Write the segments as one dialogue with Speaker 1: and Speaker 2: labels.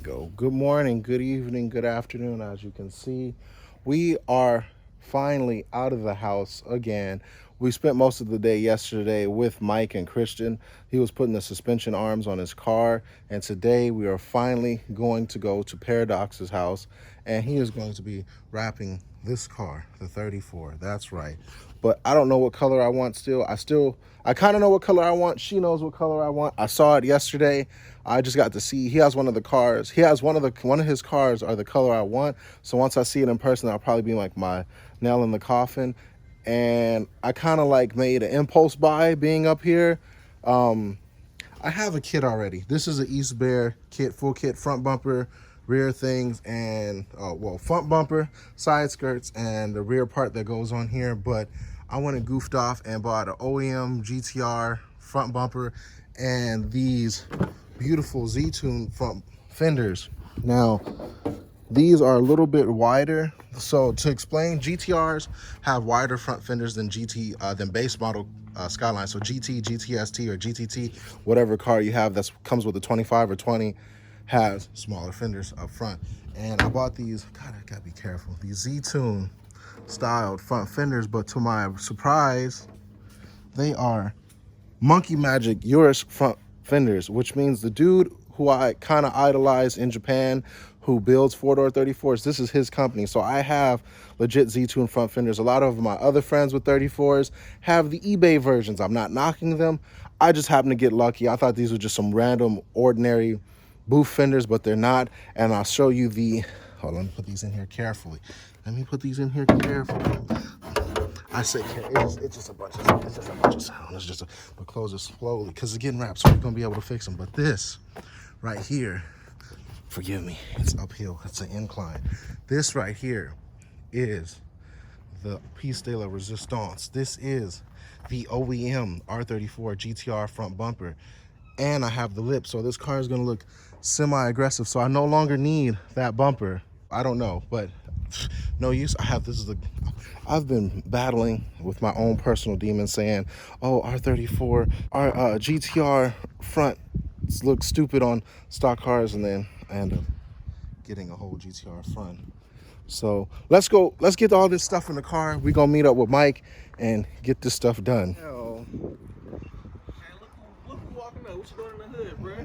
Speaker 1: go. Good morning, good evening, good afternoon. As you can see, we are finally out of the house again. We spent most of the day yesterday with Mike and Christian. He was putting the suspension arms on his car, and today we are finally going to go to Paradox's house, and he is going to be wrapping this car, the 34. That's right. But I don't know what color I want still. I kind of know what color I want. She knows what color I want. I saw it yesterday. I just got to see. He has one of the cars. He has one of his cars are the color I want. So once I see it in person, I'll probably be like my nail in the coffin. And I kind of like made an impulse buy being up here. I have a kit already. This is an East Bear kit, full kit, front bumper, rear things, and front bumper, side skirts, and the rear part that goes on here. But I went and goofed off and bought an OEM GTR front bumper and these beautiful Z-Tune front fenders. Now, these are a little bit wider. So to explain, GTRs have wider front fenders than base model Skyline. So GT, GTST, or GTT, whatever car you have that comes with a 25 or 20, has smaller fenders up front. And I bought these, God, I gotta be careful, these Z-Tune styled front fenders, but to my surprise, they are Monkey Magic Urus front fenders, which means the dude who I kind of idolize in Japan, who builds four-door 34s, this is his company. So I have legit Z-Tune front fenders. A lot of my other friends with 34s have the eBay versions. I'm not knocking them. I just happen to get lucky. I thought these were just some random, ordinary booth fenders, but they're not. And I'll show you hold on, let me put these in here carefully. I say it's just a bunch of sound. But close it slowly because it's getting wrapped, so we're gonna be able to fix them. But this right here, forgive me, it's uphill, it's an incline. This right here is the piece de la resistance. This is the OEM R34 GTR front bumper, and I have the lip, so this car is gonna look semi-aggressive. So I no longer need that bumper. I don't know, but no use. I've been battling with my own personal demon saying, oh, R34, GTR front look stupid on stock cars, and then I end up getting a whole GTR front. So let's get all this stuff in the car. We're gonna meet up with Mike and get this stuff done.
Speaker 2: Yo. Hey, look who walking up. What you doing in the hood, bro?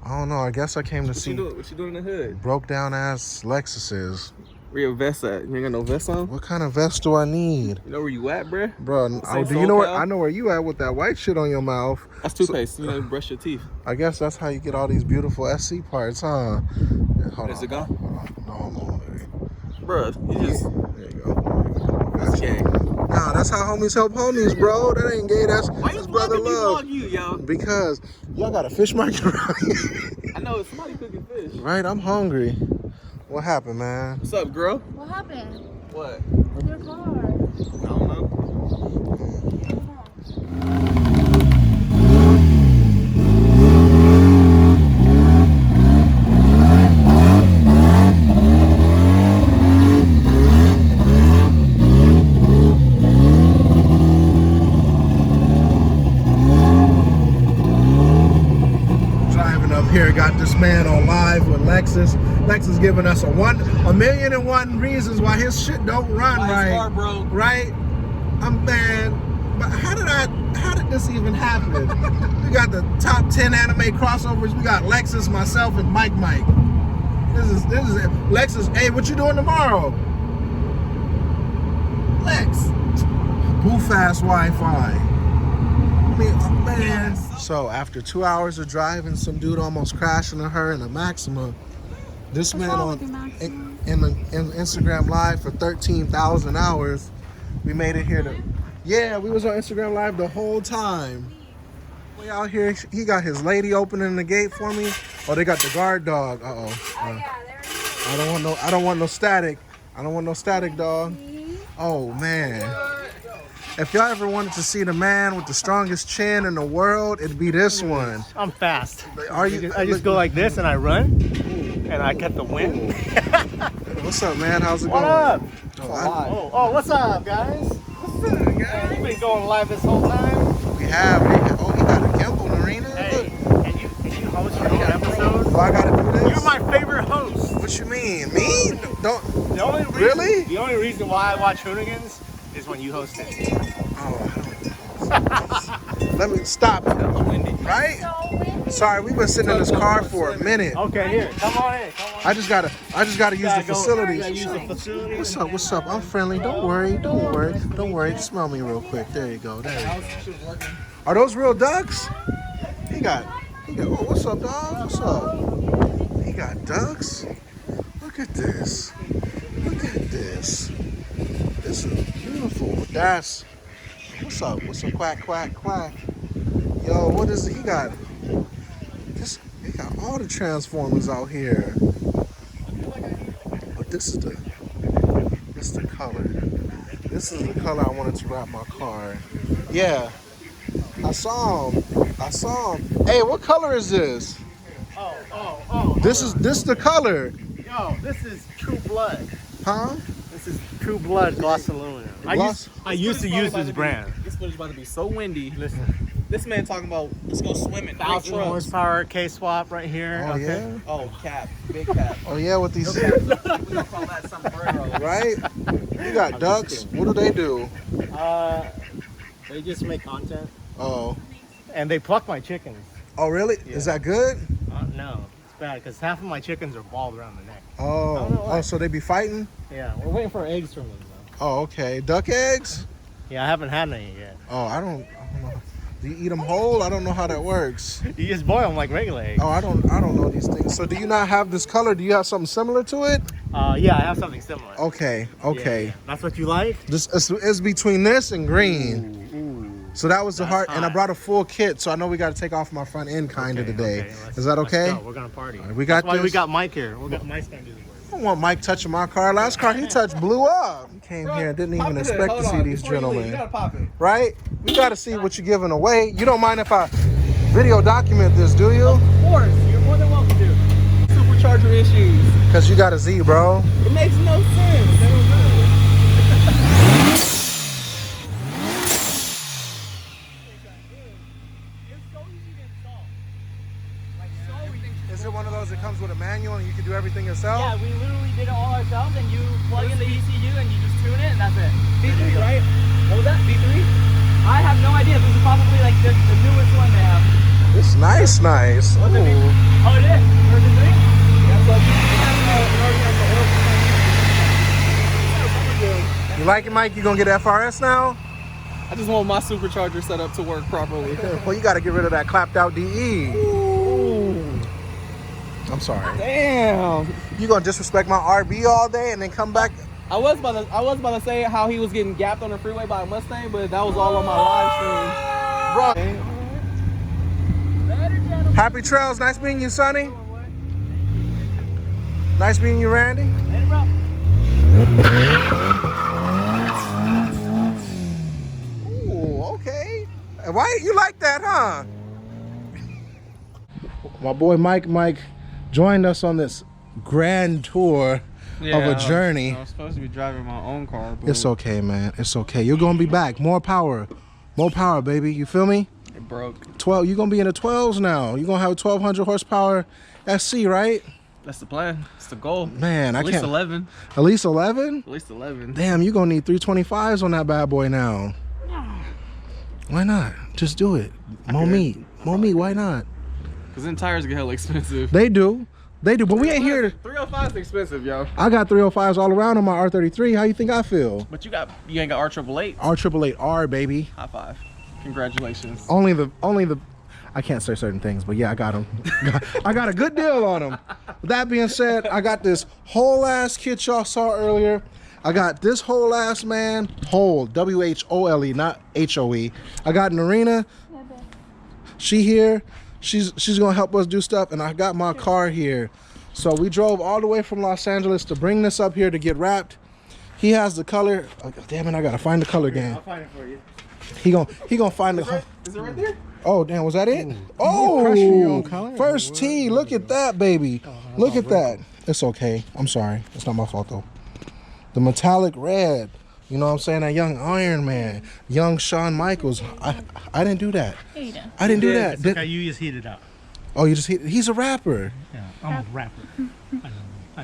Speaker 1: I don't know. I guess I came to see.
Speaker 2: What you doing in the hood?
Speaker 1: Broke down ass Lexuses.
Speaker 2: Where your vest at? You ain't got no vest on?
Speaker 1: What kind of vest do I need?
Speaker 2: You know where you at, bro?
Speaker 1: Bro, do you know where? I know where you at with that white shit on your mouth.
Speaker 2: That's toothpaste. You know, you brush your teeth.
Speaker 1: I guess that's how you get all these beautiful SC parts, huh?
Speaker 2: Is it gone?
Speaker 1: Hold on.
Speaker 2: Bro, you just.
Speaker 1: There you go.
Speaker 2: That's gay.
Speaker 1: Nah, that's how homies help homies, bro. That ain't gay. That's brother love.
Speaker 2: You, yo?
Speaker 1: Because y'all got a fish market around here.
Speaker 2: I know, somebody cooking fish.
Speaker 1: Right, I'm hungry. What happened, man?
Speaker 2: What's up, girl?
Speaker 3: What happened?
Speaker 2: What?
Speaker 3: With your car?
Speaker 2: I don't know.
Speaker 1: Driving up here, got this man on live with Lexus. Lexus giving us a 1,000,001 reasons why his shit don't run right.
Speaker 2: His car broke.
Speaker 1: Right? But how did this even happen? We got the top 10 anime crossovers. We got Lexus, myself, and Mike Myke. This is it. Lexus, hey, what you doing tomorrow? Lex. Boof ass Wi-Fi. Man. So after 2 hours of driving, some dude almost crashing into her in a Maxima. This man in Instagram Live for 13,000 hours. We made it here yeah, we was on Instagram Live the whole time. We out here, he got his lady opening the gate for me. Oh, they got the guard dog.
Speaker 3: Yeah, there it is.
Speaker 1: I don't want no static. I don't want no static, dog. Oh man. If y'all ever wanted to see the man with the strongest chin in the world, it'd be this one.
Speaker 4: I'm fast.
Speaker 1: Are you?
Speaker 4: I just go like this and I run, and I get the wind.
Speaker 1: What's up, man? How's it
Speaker 4: What
Speaker 1: going?
Speaker 4: up?
Speaker 1: Oh,
Speaker 4: What's up, guys? What's up, guys? You been going live this whole time?
Speaker 1: we have. Oh, he got a gimbal, Marina.
Speaker 4: Hey, can you host your own episode? host.
Speaker 1: Oh, I gotta do this?
Speaker 4: You're my favorite host.
Speaker 1: What you mean? Me? Don't.
Speaker 4: The only reason,
Speaker 1: Really?
Speaker 4: The only reason why I watch Hoonigans is when you host it.
Speaker 1: Oh, I don't. Let me stop. Right?
Speaker 3: So windy.
Speaker 1: Sorry, we've been sitting in this car for a minute.
Speaker 4: Okay, here, come on in. Come on.
Speaker 1: I just gotta use the
Speaker 4: You gotta
Speaker 1: facilities.
Speaker 4: use the facilities.
Speaker 1: What's up? What's up? I'm friendly. Don't worry. Don't worry. Don't worry. Smell me real quick. There you go. There you go. Are those real ducks? He got. Oh, what's up, dog? What's up? He got ducks. Look at this. Look at this. This is beautiful. That's. What's up? What's up? Quack, quack, quack. Yo, what is it? He got. He got all the transformers out here. But this is the color. This is the color I wanted to wrap my car. Yeah. I saw him. Hey, what color is this?
Speaker 4: Oh.
Speaker 1: This is the color.
Speaker 4: Yo, this is True Blood.
Speaker 1: Huh?
Speaker 4: This is True Blood gloss aluminum. I used to use this brand.
Speaker 2: This footage about to be so windy.
Speaker 4: Listen,
Speaker 2: This man talking about let's go swimming.
Speaker 4: 1,000 horsepower K swap right here.
Speaker 1: Oh,
Speaker 4: okay.
Speaker 1: yeah?
Speaker 2: Oh, cap, big cap.
Speaker 1: Oh yeah, with these
Speaker 2: We gonna call that sombrero.
Speaker 1: right? You got ducks. What do they do?
Speaker 4: They just make content
Speaker 1: Oh.
Speaker 4: and they pluck my chickens.
Speaker 1: Oh really? Is that good?
Speaker 4: No, it's bad because half of my chickens are bald around the neck.
Speaker 1: Oh, so they be fighting?
Speaker 4: Yeah, we're waiting for eggs from them though.
Speaker 1: Oh, okay. Duck eggs?
Speaker 4: Yeah, I haven't had any yet.
Speaker 1: Oh, I don't know. Do you eat them whole? I don't know how that works.
Speaker 4: You just boil them like regular eggs.
Speaker 1: Oh, I don't know these things. So do you not have this color? Do you have something similar to it?
Speaker 4: Yeah, I have something similar.
Speaker 1: Okay.
Speaker 4: Yeah. That's what you like?
Speaker 1: This is between this and green. So that was the heart, and I
Speaker 4: hot.
Speaker 1: brought a full kit. So I know we got to take off my front end kind of today. Is that okay?
Speaker 4: Let's go. We're gonna party.
Speaker 1: Right, we got
Speaker 4: That's why we
Speaker 1: this.
Speaker 4: got Mike here. We got Mike's gonna do the work.
Speaker 1: I don't want Mike touching my car. Last car he touched blew up. He came here and didn't even expect to see these gentlemen.
Speaker 2: You gotta pop it.
Speaker 1: Right? We got to see what you're giving away. You don't mind if I video document this, do you?
Speaker 2: Of course, you're more than welcome to. Supercharger issues.
Speaker 1: Because you got a Z, bro.
Speaker 2: It makes no sense. They don't know.
Speaker 1: Is it one of those that comes with a manual and you can do everything yourself?
Speaker 5: Yeah, we literally did it all ourselves, and you plug in the ECU and you just tune it, and that's it.
Speaker 2: B3, right? What was that? B3?
Speaker 5: I have no idea. This is probably like the newest one they have.
Speaker 1: It's nice.
Speaker 5: What's it
Speaker 1: Ooh.
Speaker 5: mean? Oh, it is. Version 3?
Speaker 2: Yeah, so it already has the oil.
Speaker 1: You like it, Mike? You gonna get FRS now?
Speaker 2: I just want my supercharger set up to work properly.
Speaker 1: Well, you got to get rid of that clapped out DE. I'm sorry.
Speaker 2: Damn.
Speaker 1: You gonna disrespect my RB all day and then come back?
Speaker 2: I was about to say how he was getting gapped on the freeway by a Mustang, but that was all on my live stream.
Speaker 1: Bro. Happy trails. Nice meeting you, Sonny. Nice meeting you, Randy.
Speaker 5: Later, bro.
Speaker 1: Ooh, okay. Why you like that, huh? My boy Mike Myke joined us on this grand tour of a journey.
Speaker 6: I was supposed to be driving my own car, but
Speaker 1: It's okay, man. It's okay. You're gonna be back. More power, baby. You feel me?
Speaker 6: it broke.
Speaker 1: 12. You're gonna be in the 12s now. You're gonna have a 1200 horsepower SC, right?
Speaker 6: That's the plan. It's the goal.
Speaker 1: Man,
Speaker 6: At least 11.
Speaker 1: At least 11.
Speaker 6: At least 11.
Speaker 1: Damn, you're gonna need 325s on that bad boy now. Why not? Just do it. More meat. Why not?
Speaker 6: Because then tires get hella expensive.
Speaker 1: They do. But we ain't here.
Speaker 6: 305 is expensive, yo.
Speaker 1: I got 305s all around on my R33. How you think I feel?
Speaker 6: But you ain't got R888.
Speaker 1: R888R, baby.
Speaker 6: High five. Congratulations.
Speaker 1: Only the. I can't say certain things, but yeah, I got them. I got a good deal on them. With that being said, I got this whole ass kit y'all saw earlier. I got this whole ass whole WHOLE, not HOE. I got Narina. She here. She's gonna help us do stuff, and I got my car here. So we drove all the way from Los Angeles to bring this up here to get wrapped. He has the color. Oh, damn it, I gotta find the color game.
Speaker 4: I'll find it for you.
Speaker 1: He gonna find the.
Speaker 2: Is it right there?
Speaker 1: Oh damn, was that it? First tee. Look at that, baby. Look at that. It's okay. I'm sorry. It's not my fault though. The metallic red. You know what I'm saying? That young Iron Man, young Shawn Michaels. I didn't do that. I didn't do that.
Speaker 4: It's okay, you just heat it up.
Speaker 1: Oh, you just he's a rapper.
Speaker 4: Yeah, I'm a rapper.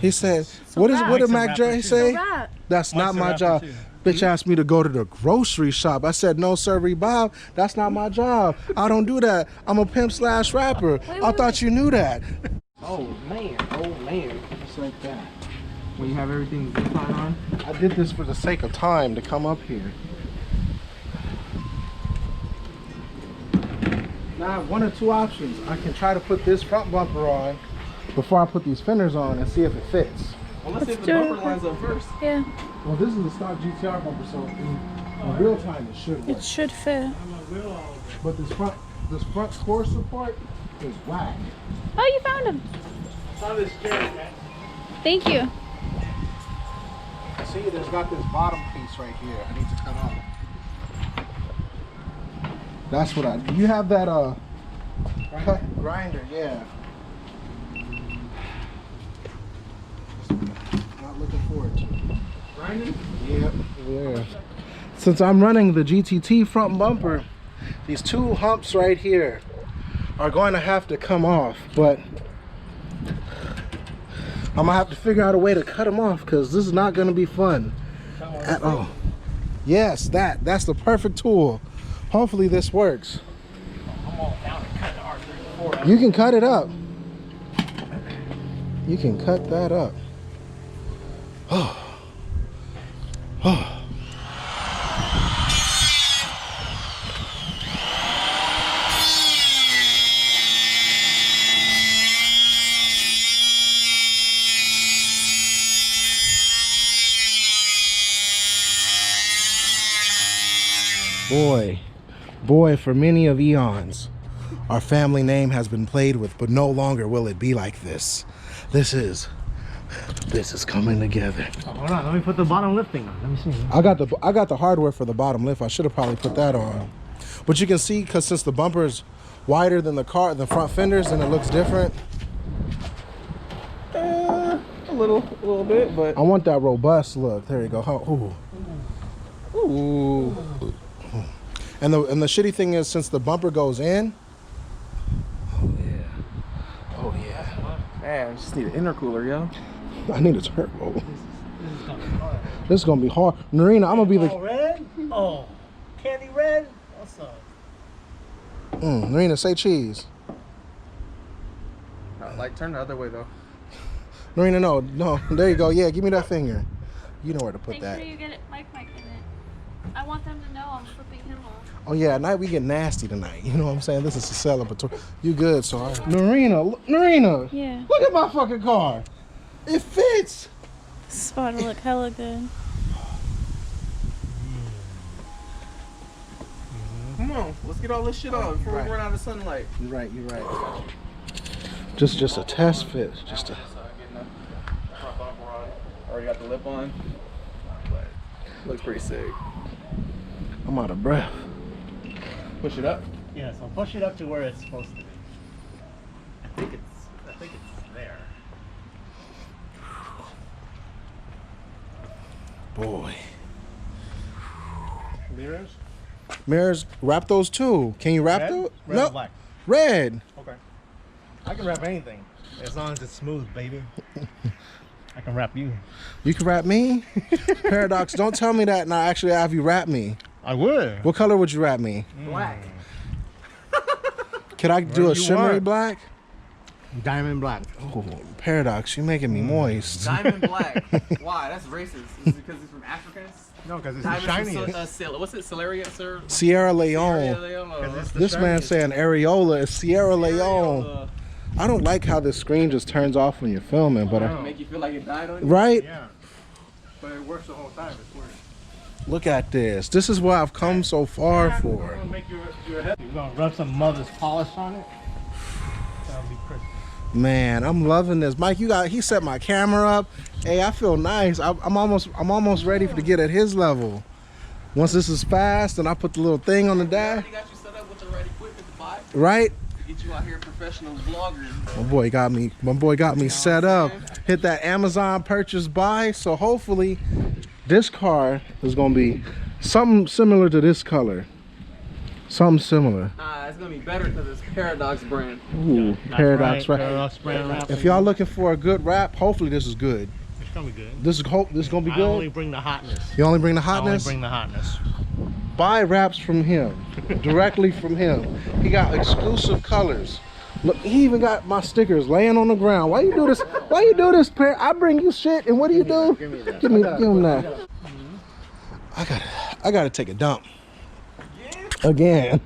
Speaker 1: He said,
Speaker 3: So
Speaker 1: what
Speaker 3: rap.
Speaker 1: did
Speaker 4: Mike's a
Speaker 1: Mac
Speaker 4: rapper
Speaker 1: Dre
Speaker 4: too.
Speaker 1: say?
Speaker 3: Rap.
Speaker 1: That's not
Speaker 4: Mike's a
Speaker 1: my
Speaker 4: rapper
Speaker 1: job.
Speaker 4: too.
Speaker 1: Bitch asked me to go to the grocery shop. I said, no, sirree, Bob. That's not my job. I don't do that. I'm a pimp / rapper. I thought you knew that.
Speaker 2: Oh man.
Speaker 1: Just like that.
Speaker 2: When you have everything zip tied on.
Speaker 1: I did this for the sake of time to come up here. Now I have one or two options. I can try to put this front bumper on before I put these fenders on and see if it fits.
Speaker 2: Well, let's see if the
Speaker 3: do it.
Speaker 2: bumper lines up first.
Speaker 3: Yeah,
Speaker 1: Well, this is a stock GTR bumper, so in real time it should work.
Speaker 3: it should fit.
Speaker 1: But this front core support is whack.
Speaker 3: Oh, you found him. Thank you.
Speaker 1: See, there's got this bottom piece right here. I need to cut off. That's what do you have that grinder? Yeah. Not looking forward to it.
Speaker 2: Grinding?
Speaker 1: Yep. Yeah. Since I'm running the GTT front bumper, these two humps right here are going to have to come off, but I'm gonna have to figure out a way to cut them off because this is not gonna be fun at all. Yes, that's the perfect tool. Hopefully this works.
Speaker 4: I'm all down to cut the R34.
Speaker 1: You can cut it up. You can cut that up. Oh. Oh. Boy, for many of eons, our family name has been played with, but no longer will it be like this. This is coming together.
Speaker 4: Oh, hold on, let me put the bottom lifting on. Let me see.
Speaker 1: I got the hardware for the bottom lift. I should have probably put that on. But you can see, because since the bumper is wider than the front fenders, and it looks different.
Speaker 2: A little bit, but
Speaker 1: I want that robust look. There you go. Ooh. And the shitty thing is, since the bumper goes in. Oh yeah.
Speaker 2: man, I just need an intercooler, yo.
Speaker 1: I need a turbo. This is gonna be hard. Narina, I'm gonna be the.
Speaker 4: Oh, red? Oh, candy red? What's up?
Speaker 1: Narina, say cheese.
Speaker 2: Like turn the other way though.
Speaker 1: Narina, no. There you go. Yeah, give me that finger. You know where to put
Speaker 3: Make
Speaker 1: that.
Speaker 3: sure you get it Mike Myke in it. I want them to know I'm flipping him off.
Speaker 1: Oh yeah, at night we get nasty tonight. You know what I'm saying? This is a celebratory. You good, so Narina.
Speaker 3: Yeah.
Speaker 1: Look at my fucking car. It fits.
Speaker 3: This is about to look hella good.
Speaker 2: Come on, let's get all this shit off before we run out of sunlight.
Speaker 1: You're right. Just a test fit. Just a.
Speaker 2: Already got the lip on. Looks pretty sick.
Speaker 1: I'm out of breath.
Speaker 2: Push it up.
Speaker 4: Yeah, so push it up to where it's supposed to be. I think it's there.
Speaker 1: Boy.
Speaker 4: Mirrors?
Speaker 1: Wrap those too. Can you wrap
Speaker 4: Red?
Speaker 1: those?
Speaker 4: Red
Speaker 1: No.
Speaker 4: or black?
Speaker 1: Red.
Speaker 4: Okay. I can wrap anything as long as it's smooth, baby. I can wrap you.
Speaker 1: You can wrap me? Paradox, don't tell me that and I actually have you wrap me.
Speaker 4: I would.
Speaker 1: What color would you wrap me?
Speaker 2: Black.
Speaker 1: Could I do a
Speaker 4: you
Speaker 1: shimmery
Speaker 4: want.
Speaker 1: black?
Speaker 4: Diamond black.
Speaker 1: Oh, Paradox, you're making me moist.
Speaker 2: Diamond black. Why? That's racist. Is it because it's from Africans?
Speaker 4: No, because it's the
Speaker 2: Diamond
Speaker 4: shiniest.
Speaker 2: from what's it? Celeria, sir?
Speaker 1: Sierra Leone.
Speaker 2: Sierra Leone.
Speaker 4: It's the
Speaker 1: This man
Speaker 4: shiniest.
Speaker 1: saying areola is Sierra Leone.
Speaker 2: Areola.
Speaker 1: I don't like how this screen just turns off when you're filming, but
Speaker 2: Make you feel like it died on you.
Speaker 1: right?
Speaker 4: Yeah. But it works the whole time. It's weird.
Speaker 1: Look at this. This is what I've come so far
Speaker 4: We're
Speaker 1: for.
Speaker 4: gonna make your head. We're gonna rub some mother's polish on it. That'll be crisp.
Speaker 1: Man, I'm loving this. Mike, he set my camera up. Hey, I feel nice. I'm almost ready to get at his level. Once this is fast and I put the little thing on the dash,
Speaker 2: They got you set up with the right equipment to buy.
Speaker 1: right?
Speaker 2: Get you out here professional vloggers.
Speaker 1: My boy got me set up. Hit that Amazon purchase buy. So hopefully this car is gonna be something similar to this color. Something similar.
Speaker 6: Nah, it's gonna be better because it's Paradox brand.
Speaker 1: Ooh,
Speaker 4: That's
Speaker 1: Paradox
Speaker 4: right,
Speaker 1: wrap.
Speaker 4: Paradox brand wrap.
Speaker 1: If y'all looking for a good wrap, hopefully this is good.
Speaker 4: It's gonna be good.
Speaker 1: This is gonna be
Speaker 4: I
Speaker 1: good.
Speaker 4: only bring the hotness.
Speaker 1: You only bring the
Speaker 4: I only
Speaker 1: hotness.
Speaker 4: bring the hotness.
Speaker 1: Buy wraps from him, directly from him. He got exclusive colors. Look, he even got my stickers laying on the ground. Why you do this? Why you do this, Par? I bring you shit, and what do you do? Give him that. I gotta take a dump again.